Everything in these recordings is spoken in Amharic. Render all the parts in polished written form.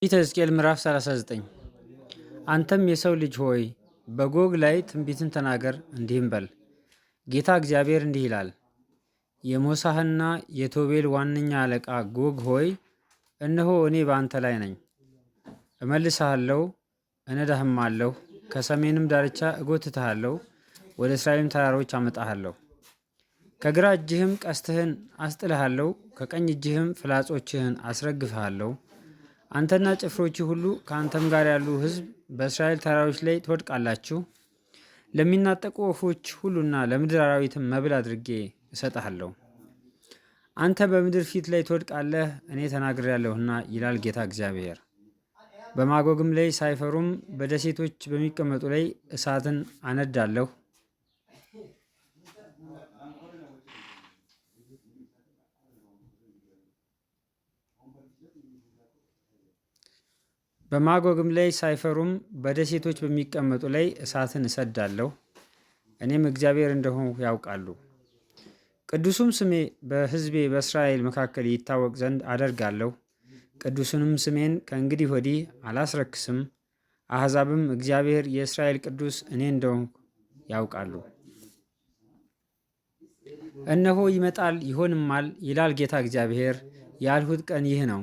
ትንቢተ ሕዝቅኤል ምዕራፍ 39 አንተም የሰው ልጅ ሆይ በጎግ ላይ ትንቢትን ተናገር፣ እንዲህም በል፣ ጌታ እግዚአብሔር እንዲህ ይላል፣ የሞሳህና የቶቤል ዋነኛ አለቃ ጎግ ሆይ፣ እነሆ እኔ በአንተ ላይ ነኝ። እመልስሃለሁ፣ እነዳህማለሁ፣ ከሰሜንም ዳርቻ እጎትትሃለሁ፣ ወደ እስራኤልም ተራሮች አመጣሃለሁ። ከግራ እጅህም ቀስትህን አስጥልሃለሁ፣ ከቀኝ እጅህም ፍላጾችህን አስረግፍሃለሁ። አንተና ጭፍሮች ሁሉ ከአንተም ጋር ያሉ ሕዝብ በእስራኤል ተራሮች ላይ ትወድቃላችሁ። ለሚናጠቁ ወፎች ሁሉና ለምድር አራዊትም መብል አድርጌ እሰጥሃለሁ። አንተ በምድር ፊት ላይ ትወድቃለህ፣ እኔ ተናግሬያለሁና ይላል ጌታ እግዚአብሔር። በማጎግም ላይ ሳይፈሩም በደሴቶች በሚቀመጡ ላይ እሳትን አነዳለሁ። በማጎግም ላይ ሳይፈሩም በደሴቶች በሚቀመጡ ላይ እሳትን እሰዳለሁ። እኔም እግዚአብሔር እንደሆንሁ ያውቃሉ። ቅዱሱም ስሜ በሕዝቤ በእስራኤል መካከል ይታወቅ ዘንድ አደርጋለሁ። ቅዱሱንም ስሜን ከእንግዲህ ወዲህ አላስረክስም። አሕዛብም እግዚአብሔር የእስራኤል ቅዱስ እኔ እንደሆንሁ ያውቃሉ። እነሆ ይመጣል ይሆንማል፣ ይላል ጌታ እግዚአብሔር፣ ያልሁት ቀን ይህ ነው።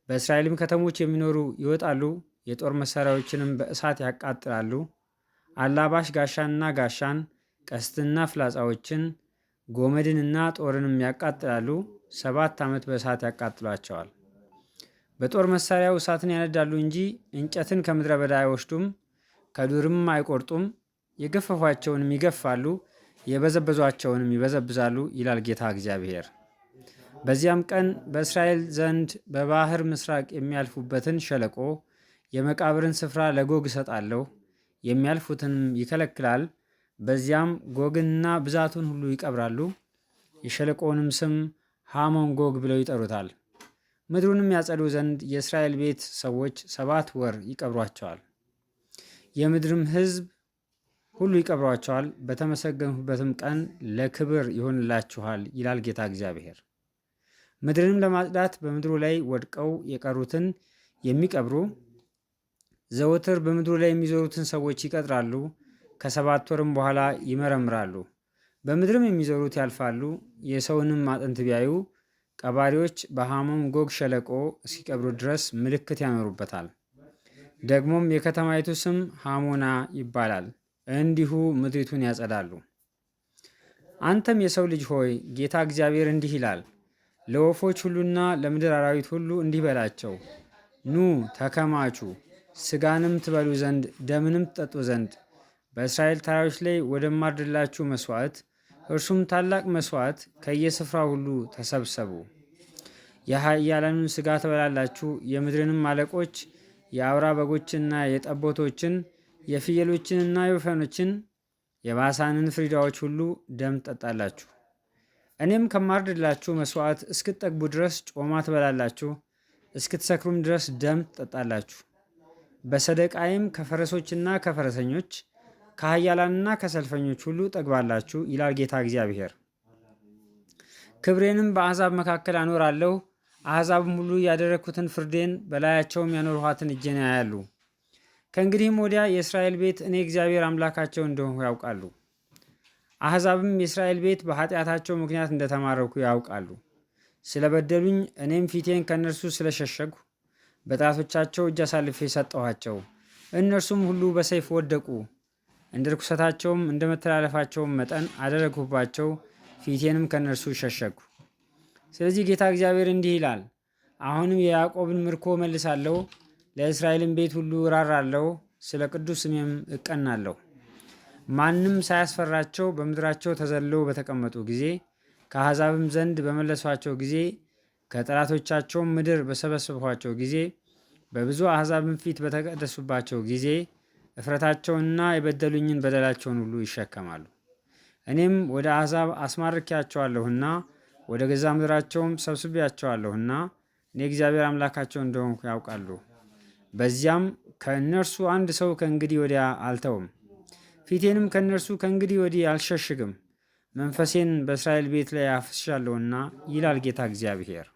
በእስራኤልም ከተሞች የሚኖሩ ይወጣሉ፣ የጦር መሳሪያዎችንም በእሳት ያቃጥላሉ። አላባሽ ጋሻንና ጋሻን፣ ቀስትንና ፍላጻዎችን፣ ጎመድንና ጦርንም ያቃጥላሉ። 7 ዓመት በእሳት ያቃጥሏቸዋል። በጦር መሳሪያው እሳትን ያነዳሉ እንጂ እንጨትን ከምድረ በዳ አይወስዱም፣ ከዱርም አይቆርጡም። የገፈፏቸውንም ይገፋሉ፣ የበዘበዟቸውንም ይበዘብዛሉ፣ ይላል ጌታ እግዚአብሔር። በዚያም ቀን በእስራኤል ዘንድ በባህር ምስራቅ የሚያልፉበትን ሸለቆ የመቃብርን ስፍራ ለጎግ እሰጣለሁ፣ የሚያልፉትንም ይከለክላል። በዚያም ጎግንና ብዛቱን ሁሉ ይቀብራሉ። የሸለቆውንም ስም ሃሞን ጎግ ብለው ይጠሩታል። ምድሩንም ያጸዱ ዘንድ የእስራኤል ቤት ሰዎች 7 ወር ይቀብሯቸዋል። የምድርም ሕዝብ ሁሉ ይቀብሯቸዋል። በተመሰገንሁበትም ቀን ለክብር ይሆንላችኋል፣ ይላል ጌታ እግዚአብሔር። ምድርንም ለማጽዳት በምድሩ ላይ ወድቀው የቀሩትን የሚቀብሩ ዘወትር በምድሩ ላይ የሚዞሩትን ሰዎች ይቀጥራሉ። ከ7 ወርም በኋላ ይመረምራሉ። በምድርም የሚዞሩት ያልፋሉ። የሰውንም አጥንት ቢያዩ ቀባሪዎች በሃሞን ጎግ ሸለቆ እስኪቀብሩ ድረስ ምልክት ያኖሩበታል። ደግሞም የከተማይቱ ስም ሃሞና ይባላል። እንዲሁ ምድሪቱን ያጸዳሉ። አንተም የሰው ልጅ ሆይ ጌታ እግዚአብሔር እንዲህ ይላል፣ ለወፎች ሁሉና ለምድር አራዊት ሁሉ እንዲህ በላቸው፣ ኑ ተከማቹ፣ ስጋንም ትበሉ ዘንድ ደምንም ትጠጡ ዘንድ በእስራኤል ተራሮች ላይ ወደማርድላችሁ መስዋዕት፣ እርሱም ታላቅ መስዋዕት፣ ከየስፍራ ሁሉ ተሰብሰቡ። የኃያላኑን ስጋ ትበላላችሁ። የምድርንም አለቆች የአውራ በጎችንና የጠቦቶችን የፍየሎችንና የወይፈኖችን የባሳንን ፍሪዳዎች ሁሉ ደም ትጠጣላችሁ። እኔም ከማርድላችሁ መስዋዕት እስክትጠግቡ ድረስ ጮማ ትበላላችሁ፣ እስክትሰክሩም ድረስ ደም ትጠጣላችሁ። በሰደቃይም ከፈረሶችና ከፈረሰኞች ከኃያላንና ከሰልፈኞች ሁሉ ጠግባላችሁ፣ ይላል ጌታ እግዚአብሔር። ክብሬንም በአሕዛብ መካከል አኖራለሁ። አሕዛብም ሁሉ ያደረግኩትን ፍርዴን በላያቸውም ያኖርኋትን እጄን ያያሉ። ከእንግዲህም ወዲያ የእስራኤል ቤት እኔ እግዚአብሔር አምላካቸው እንደሆንሁ ያውቃሉ። አሕዛብም የእስራኤል ቤት በኃጢአታቸው ምክንያት እንደተማረኩ ያውቃሉ። ስለበደሉኝ እኔም ፊቴን ከእነርሱ ስለሸሸግሁ በጠላቶቻቸው እጅ አሳልፌ ሰጠኋቸው። እነርሱም ሁሉ በሰይፍ ወደቁ። እንደ ርኩሰታቸውም እንደ መተላለፋቸውም መጠን አደረግሁባቸው፣ ፊቴንም ከእነርሱ ሸሸግሁ። ስለዚህ ጌታ እግዚአብሔር እንዲህ ይላል፣ አሁንም የያዕቆብን ምርኮ መልሳለሁ፣ ለእስራኤልም ቤት ሁሉ እራራለሁ፣ ስለ ቅዱስ ስሜም እቀናለሁ። ማንም ሳያስፈራቸው በምድራቸው ተዘልለው በተቀመጡ ጊዜ፣ ከአሕዛብም ዘንድ በመለሷቸው ጊዜ፣ ከጠላቶቻቸውም ምድር በሰበሰብኋቸው ጊዜ፣ በብዙ አሕዛብም ፊት በተቀደሱባቸው ጊዜ እፍረታቸውንና የበደሉኝን በደላቸውን ሁሉ ይሸከማሉ። እኔም ወደ አሕዛብ አስማርኪያቸዋለሁና ወደ ገዛ ምድራቸውም ሰብስቤያቸዋለሁና እኔ እግዚአብሔር አምላካቸው እንደሆንኩ ያውቃሉ። በዚያም ከእነርሱ አንድ ሰው ከእንግዲህ ወዲያ አልተውም፣ ፊቴንም ከእነርሱ ከእንግዲህ ወዲህ አልሸሽግም። መንፈሴን በእስራኤል ቤት ላይ አፍስሻለሁና ይላል ጌታ እግዚአብሔር።